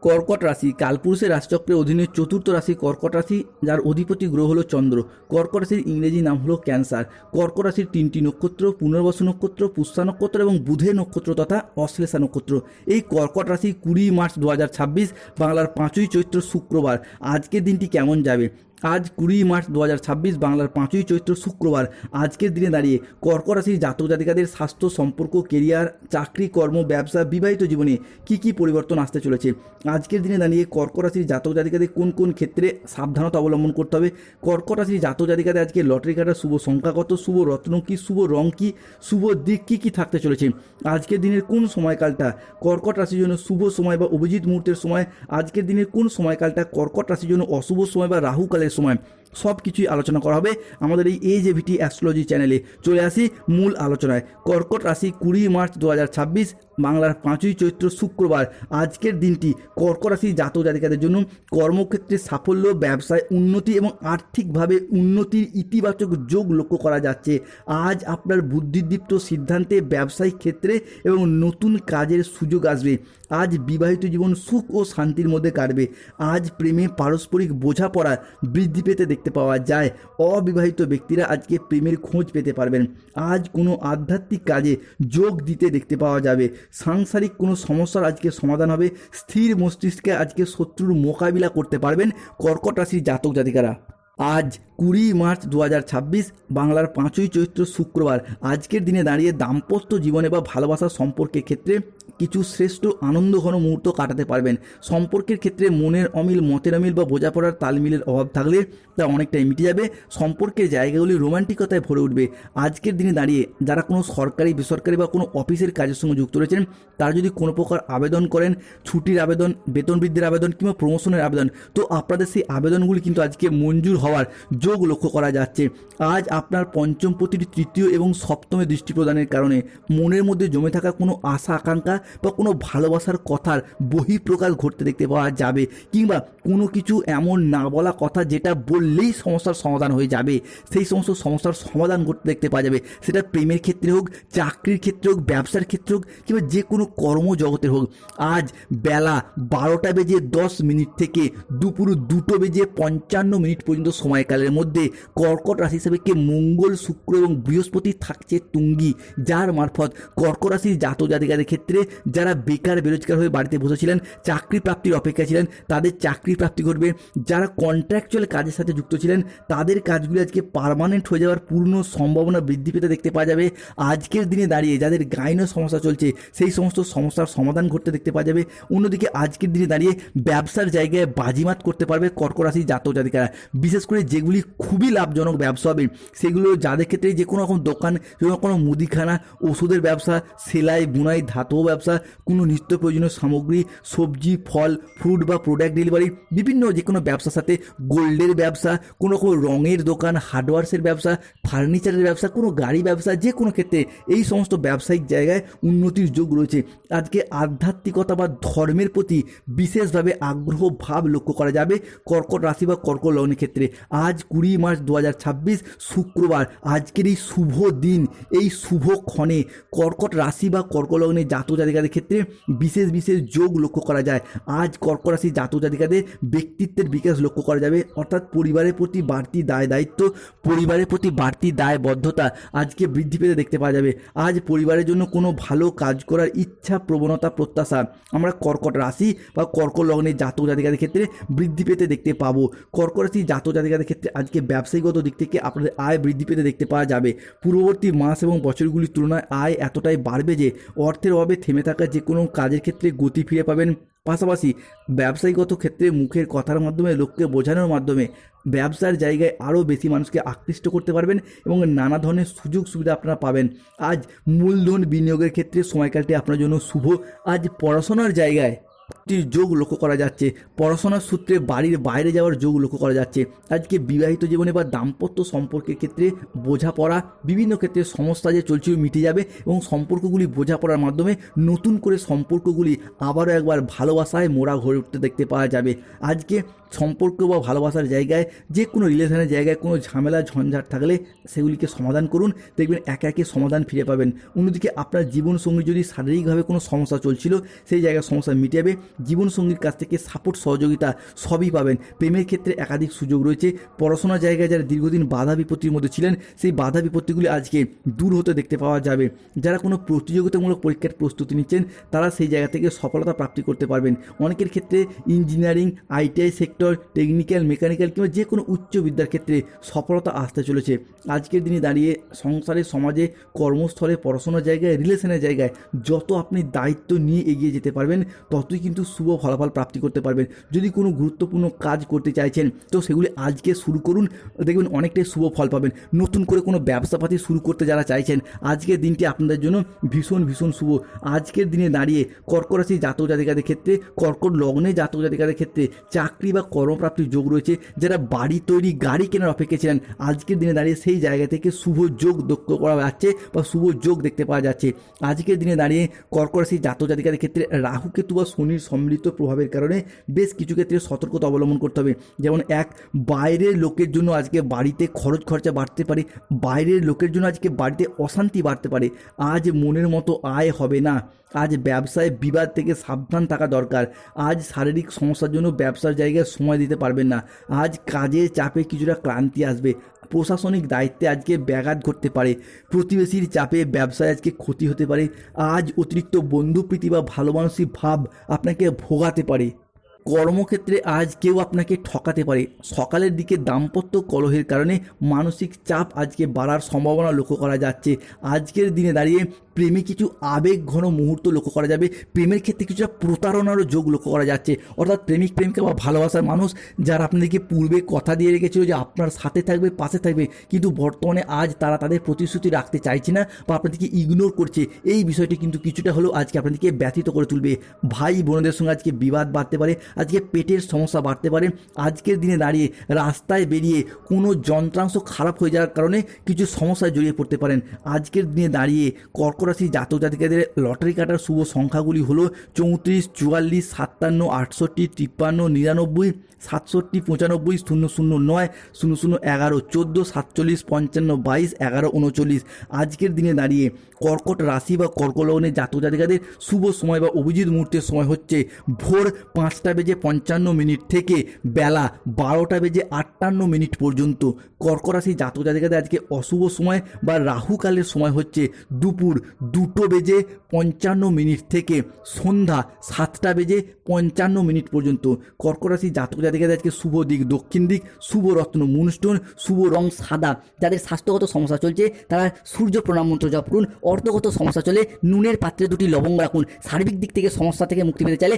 কর্কট রাশি কালপুরুষের রাশিচক্রের অধীনে চতুর্থ রাশি কর্কট রাশি, যার অধিপতি গ্রহ হলো চন্দ্র। কর্কট রাশির ইংরেজি নাম হলো ক্যান্সার। কর্কট রাশির তিনটি নক্ষত্র পুনর্বসু নক্ষত্র, পুষ্যা নক্ষত্র এবং বুধের নক্ষত্র তথা অশ্লেষা নক্ষত্র। এই কর্কট রাশি 20 মার্চ 2026 বাংলার 5ই চৈত্র শুক্রবার। আজকের দিনটি কেমন যাবে? আজ 20 মার্চ 2026 বাংলার 5ই চৈত্র শুক্রবার। আজকের দিনে দাঁড়িয়ে কর্কট রাশির জাতক জাতিকাদের স্বাস্থ্য, সম্পর্ক, কেরিয়ার, চাকরি, কর্ম, ব্যবসা, বিবাহিত জীবনে কি পরিবর্তন আসতে চলেছে? আজকের দিনে দাঁড়িয়ে কর্কট রাশির জাতক জাতিকাদের কোন কোন ক্ষেত্রে সাবধানতা অবলম্বন করতে হবে? কর্কট রাশির জাতক জাতিকাদের আজকে লটারি কাটার শুভ সংখ্যা কত, শুভ রত্ন কী, শুভ রং কী, শুভ দিক কী থাকতে চলেছে? আজকের দিনের কোন সময়কালটা কর্কট রাশির জন্য শুভ সময় বা অভিজিৎ মুহূর্তের সময়? আজকের দিনের কোন সময়কালটা কর্কট রাশির জন্য অশুভ সময় বা রাহুকালের সময়? সব কিছুই আলোচনা করা হবে আমাদের এই AJVT অ্যাস্ট্রোলজি চ্যানেলে। চলে আসি মূল আলোচনায়। কর্কট রাশি 20 মার্চ 2026 বাংলার 5ই চৈত্র শুক্রবার। আজকের দিনটি কর্কট রাশি জাতক জাতিকাদের জন্য কর্মক্ষেত্রে সাফল্য, ব্যবসায় উন্নতি এবং আর্থিকভাবে উন্নতির ইতিবাচক যোগ লক্ষ্য করা যাচ্ছে। আজ আপনার বুদ্ধিদীপ্ত সিদ্ধান্তে ব্যবসায়িক ক্ষেত্রে এবং নতুন কাজের সুযোগ আসবে। আজ বিবাহিত জীবন সুখ ও শান্তির মধ্যে কাটবে। আজ প্রেমে পারস্পরিক বোঝাপড়া বৃদ্ধি পেতে দেখতে পাওয়া যায়। অবিবাহিত ব্যক্তিরা আজকে প্রেমের খোঁজ পেতে পারবেন। আজ কোনো আধ্যাত্মিক কাজে যোগ দিতে দেখতে পাওয়া যাবে। সাংসারিক কোনো সমস্যার আজকে সমাধান হবে। স্থির মস্তিষ্কে আজকে শত্রুর মোকাবিলা করতে পারবেন কর্কট রাশির জাতক জাতিকারা। আজ 20 মার্চ 2026 বাংলার 5ই চৈত্র শুক্রবার। আজকের দিনে দাঁড়িয়ে দাম্পত্য জীবনে বা ভালোবাসার সম্পর্কের ক্ষেত্রে কিছু শ্রেষ্ঠ আনন্দঘন মুহূর্ত কাটাতে পারবেন। সম্পর্কের ক্ষেত্রে মনের অমিল, মতের অমিল বা বোঝাপড়ার তালমিলের অভাব থাকলে তা অনেকটাই মিটে যাবে। সম্পর্কের জায়গাগুলি রোমান্টিকতায় ভরে উঠবে। আজকের দিনে দাঁড়িয়ে যারা কোনো সরকারি, বেসরকারি বা কোনো অফিসের কাজের সঙ্গে যুক্ত রয়েছেন, তারা যদি কোনো প্রকার আবেদন করেন, ছুটির আবেদন, বেতন বৃদ্ধির আবেদন কিংবা প্রমোশনের আবেদন, তো আপনাদের সেই আবেদনগুলি কিন্তু আজকে মঞ্জুর হওয়ার যোগ লক্ষ্য করা যাচ্ছে। আজ আপনার পঞ্চমপতির তৃতীয় এবং সপ্তমে দৃষ্টি প্রদানের কারণে মনের মধ্যে জমে থাকা কোনো আশা আকাঙ্ক্ষা বা কোনো ভালোবাসার কথার বহিঃপ্রকাশ ঘটতে দেখতে পাওয়া যাবে, কিংবা কোনো কিছু এমন না বলা কথা যেটা বললেই সমস্যার সমাধান হয়ে যাবে, সেই সমস্ত সমস্যার সমাধান ঘটতে দেখতে পাওয়া যাবে। সেটা প্রেমের ক্ষেত্রে হোক, চাকরির ক্ষেত্রে হোক, ব্যবসার ক্ষেত্রে হোক কিংবা যে কোনো কর্মজগতের হোক। আজ বেলা 12:10 থেকে দুপুর 2:55 পর্যন্ত সময়কালের মধ্যে কর্কট রাশি হিসেবে মঙ্গল, শুক্র এবং বৃহস্পতি থাকছে তুঙ্গি, যার মারফত কর্কট রাশির জাতক জাতিকাদের ক্ষেত্রে যারা বেকার বেরোজগার হয়ে বাড়িতে বসেছিলেন, চাকরি প্রাপ্তির অপেক্ষা ছিলেন, তাদের চাকরি প্রাপ্তি ঘটবে। যারা কন্ট্রাকচুয়াল কাজের সাথে যুক্ত ছিলেন, তাদের কাজগুলি আজকে পার্মানেন্ট হয়ে যাওয়ার পূর্ণ সম্ভাবনা বৃদ্ধি পেতে দেখতে পাওয়া যাবে। আজকের দিনে দাঁড়িয়ে যাদের গাইনো সমস্যা চলছে, সেই সমস্ত সমস্যার সমাধান ঘটতে দেখতে পাওয়া যাবে। অন্যদিকে আজকের দিনে দাঁড়িয়ে ব্যবসার জায়গায় বাজিমাত করতে পারবে কর্কট রাশির জাতক জাতিকারা। বিশেষ করে যেগুলি খুবই লাভজনক ব্যবসা হবে, সেগুলো যাদের ক্ষেত্রে যে কোনো রকম দোকান, কোনো মুদিখানা, ওষুধের ব্যবসা, সেলাই বুনাই, ধাতব ব্যবসা, কোনো নিত্য প্রয়োজনীয় সামগ্রী, সবজি, ফল, ফ্রুট বা প্রোডাক্ট ডেলিভারি, বিভিন্ন যে কোনো ব্যবসার সাথে গোল্ডের ব্যবসা, কোনো রকম রঙের দোকান, হার্ডওয়ার্সের ব্যবসা, ফার্নিচারের ব্যবসা, কোনো গাড়ি ব্যবসা, যে কোনো ক্ষেত্রে এই সমস্ত ব্যবসায়িক জায়গায় উন্নতির যোগ রয়েছে। আজকে আধ্যাত্মিকতা বা ধর্মের প্রতি বিশেষভাবে আগ্রহ ভাব লক্ষ্য করা যাবে কর্কট রাশি বা কর্কট লগ্নের ক্ষেত্রে। আজ 20 মার্চ 2026 শুক্রবার। আজকের এই শুভ দিন, এই শুভ ক্ষণে কর্কট রাশি বা কর্কট লগ্নের জাতক জাতিকাদের ক্ষেত্রে বিশেষ যোগ লক্ষ্য করা যায়। আজ কর্কট রাশির জাতক জাতিকাদের ব্যক্তিত্বের বিকাশ লক্ষ্য করা যাবে, অর্থাৎ পরিবারের প্রতি বাড়তি দায় দায়িত্ব, পরিবারের প্রতি বাড়তি দায়বদ্ধতা আজকে বৃদ্ধি পেতে দেখতে পাওয়া যাবে। আজ পরিবারের জন্য কোনো ভালো কাজ করার ইচ্ছা, প্রবণতা, প্রত্যাশা আমরা কর্কট রাশি বা কর্কট লগ্নের জাতক জাতিকাদের ক্ষেত্রে বৃদ্ধি পেতে দেখতে পাবো। কর্কট রাশির জাতক জাতিকাদের ক্ষেত্রে আজকে ব্যবসায়িকগত দিক থেকে আপনাদের আয় বৃদ্ধি পেতে দেখতে পাওয়া যাবে। পূর্ববর্তী মাস এবং বছরগুলির তুলনায় আয় এতটাই বাড়বে যে অর্থের অভাবে থেমে থাকা যে কোনো কাজের ক্ষেত্রে গতি ফিরে পাবেন। পাশাপাশি ব্যবসায়িকগত ক্ষেত্রে মুখের কথার মাধ্যমে, লোককে বোঝানোর মাধ্যমে ব্যবসার জায়গায় আরও বেশি মানুষকে আকৃষ্ট করতে পারবেন এবং নানা ধরনের সুযোগ সুবিধা আপনারা পাবেন। আজ মূলধন বিনিয়োগের ক্ষেত্রে সময়কালটি আপনার জন্য শুভ। আজ পড়াশোনার জায়গায় যোগ লক্ষ্য করা যাচ্ছে। পড়াশোনার সূত্রে বাড়ির বাইরে যাওয়ার যোগ লক্ষ্য করা যাচ্ছে। আজকে বিবাহিত জীবনে বা দাম্পত্য সম্পর্কের ক্ষেত্রে বোঝাপড়া, বিভিন্ন ক্ষেত্রে সমস্যা যে চলছিল মিটে যাবে এবং সম্পর্কগুলি বোঝাপড়ার মাধ্যমে নতুন করে সম্পর্কগুলি আবারও একবার ভালোবাসায় মোড়া হয়ে উঠতে দেখতে পাওয়া যাবে। আজকে সম্পর্ক বা ভালোবাসার জায়গায়, যে কোনো রিলেশনের জায়গায় কোনো ঝামেলা ঝঞ্ঝাট থাকলে সেগুলিকে সমাধান করুন, দেখবেন একে একে সমাধান ফিরে পাবেন। অন্যদিকে আপনার জীবনসঙ্গী যদি শারীরিকভাবে কোনো সমস্যা চলছিল, সেই জায়গায় সমস্যা মিটে যাবে। জীবনসঙ্গীর কাছ থেকে সাপোর্ট সহযোগিতা সবই পাবেন। প্রেমের ক্ষেত্রে একাধিক সুযোগ রয়েছে। পড়াশোনার জায়গায় যারা দীর্ঘদিন বাধা বিপত্তির মধ্যে ছিলেন, সেই বাধা বিপত্তিগুলি আজকে দূর হতে দেখতে পাওয়া যাবে। যারা কোনো প্রতিযোগিতামূলক পরীক্ষার প্রস্তুতি নিচ্ছেন, তারা সেই জায়গা থেকে সফলতা প্রাপ্তি করতে পারবেন। অনেকের ক্ষেত্রে engineering, ITI sector, technical, mechanical কিংবা যে কোনো উচ্চ বিদ্যার ক্ষেত্রে সফলতা আসতে চলেছে। আজকের দিনে দাঁড়িয়ে সংসারে, সমাজে, কর্মস্থলে, পড়াশোনার জায়গায়, রিলেশনের জায়গায় যত আপনি দায়িত্ব নিয়ে এগিয়ে যেতে পারবেন, ততই কিন্তু শুভ ফলাফল প্রাপ্তি করতে পারবেন। যদি কোনো গুরুত্বপূর্ণ কাজ করতে চাইছেন, তো সেগুলি আজকে শুরু করুন, দেখবেন অনেকটাই শুভ ফল পাবেন। নতুন করে কোনো ব্যবসাপাতি শুরু করতে যারা চাইছেন, আজকের দিনটি আপনাদের জন্য ভীষণ ভীষণ শুভ। আজকের দিনে দাঁড়িয়ে কর্কট রাশি জাতক জাতিকাদের ক্ষেত্রে, কর্কট লগ্নে জাতক জাতিকাদের ক্ষেত্রে চাকরি বা কর্মপ্রাপ্তির যোগ রয়েছে। যারা বাড়ি তৈরি, গাড়ি কেনার অপেক্ষা ছিলেন, আজকের দিনে দাঁড়িয়ে সেই জায়গা থেকে শুভ যোগ দক্ষ করা যাচ্ছে বা শুভ যোগ দেখতে পাওয়া যাচ্ছে। আজকের দিনে দাঁড়িয়ে কর্কট রাশি জাতক জাতিকাদের ক্ষেত্রে রাহু কেতু বা শনির সম্মিলিত প্রভাবের কারণে বেশ কিছু ক্ষেত্রে সতর্কতা অবলম্বন করতে হবে। যেমন বাইরের লোকের জন্য আজকে বাড়িতে খরচা বাড়তে পারে, বাইরের লোকের জন্য আজকে বাড়িতে অশান্তি বাড়তে পারে। আজ মনের মতো আয় হবে না। আজ ব্যবসায় বিবাদ থেকে সাবধান থাকা দরকার। আজ শারীরিক সমস্যার জন্য ব্যবসার জায়গায় সময় দিতে পারবেন না। আজ কাজের চাপে কিছুটা ক্লান্তি আসবে। প্রশাসনিক দায়িত্বে আজকে ব্যাঘাত ঘটতে পারে। প্রতিবেশীর চাপে ব্যবসায় আজকে ক্ষতি হতে পারে। আজ অতিরিক্ত বন্ধুপ্রীতি বা ভালো মানসিক ভাব আপনাকে ভোগাতে পারে। কর্মক্ষেত্রে আজ কেউ আপনাকে ঠকাতে পারে। সকালের দিকে দাম্পত্য কলহের কারণে মানসিক চাপ আজকে বাড়ার সম্ভাবনা লক্ষ্য করা যাচ্ছে। আজকের দিনে দাঁড়িয়ে প্রেমে কিছু আবেগ ঘন মুহূর্ত লক্ষ্য করা যাবে। প্রেমের ক্ষেত্রে কিছুটা প্রতারণারও যোগ লক্ষ্য করা যাচ্ছে। অর্থাৎ প্রেমিক প্রেমিকা বা ভালোবাসার মানুষ যারা আপনাদেরকে পূর্বে কথা দিয়ে রেখেছিল যে আপনার সাথে থাকবে, পাশে থাকবে, কিন্তু বর্তমানে আজ তারা তাদের প্রতিশ্রুতি রাখতে চাইছে না বা আপনাদেরকে ইগনোর করছে, এই বিষয়টি কিন্তু কিছুটা হলেও আজকে আপনাদেরকে ব্যথিত করে তুলবে। ভাই বোনদের সঙ্গে আজকে বিবাদ বাড়তে পারে, আজকে পেটের সমস্যা বাড়তে পারে। আজকের দিনে দাঁড়িয়ে রাস্তায় বেরিয়ে কোনো যন্ত্রাংশ খারাপ হয়ে যাওয়ার কারণে কিছু সমস্যায় জড়িয়ে পড়তে পারেন। আজকের দিনে দাঁড়িয়ে কর্কট রাশি জাতক জাতিকাদের লটারি কাটার শুভ সংখ্যাগুলি হলো 34, 44, 57, 68, 53, 99, 67, 95, 009, 00, 11, 14, 47, 55, 22, 11, 39। আজকের দিনে দাঁড়িয়ে কর্কট রাশি বা কর্কট লগ্নের জাতক জাতিকাদের শুভ সময় বা অভিজিৎ মুহূর্তের সময় হচ্ছে ভোর 5:55 থেকে বেলা 12:58 পর্যন্ত। কর্কট রাশি জাতক জাতিকাদের আজকে অশুভ সময় বা রাহুকালের সময় হচ্ছে দুপুর 2:55 থেকে সন্ধ্যা 7:55 পর্যন্ত। কর্কট রাশি জাতক জাতিকাদের আজকে শুভ দিক দক্ষিণ দিক, শুভ রত্ন মুনস্টোন, শুভ রং সাদা। যাদের স্বাস্থ্যগত সমস্যা চলছে তারা সূর্য প্রণাম মন্ত্র জপ করুন। অর্থগত সমস্যা চলে নুনের পাত্রে 2টি লবঙ্গ রাখুন। সার্বিক দিক থেকে সমস্যা থেকে মুক্তি পেতে চাইলে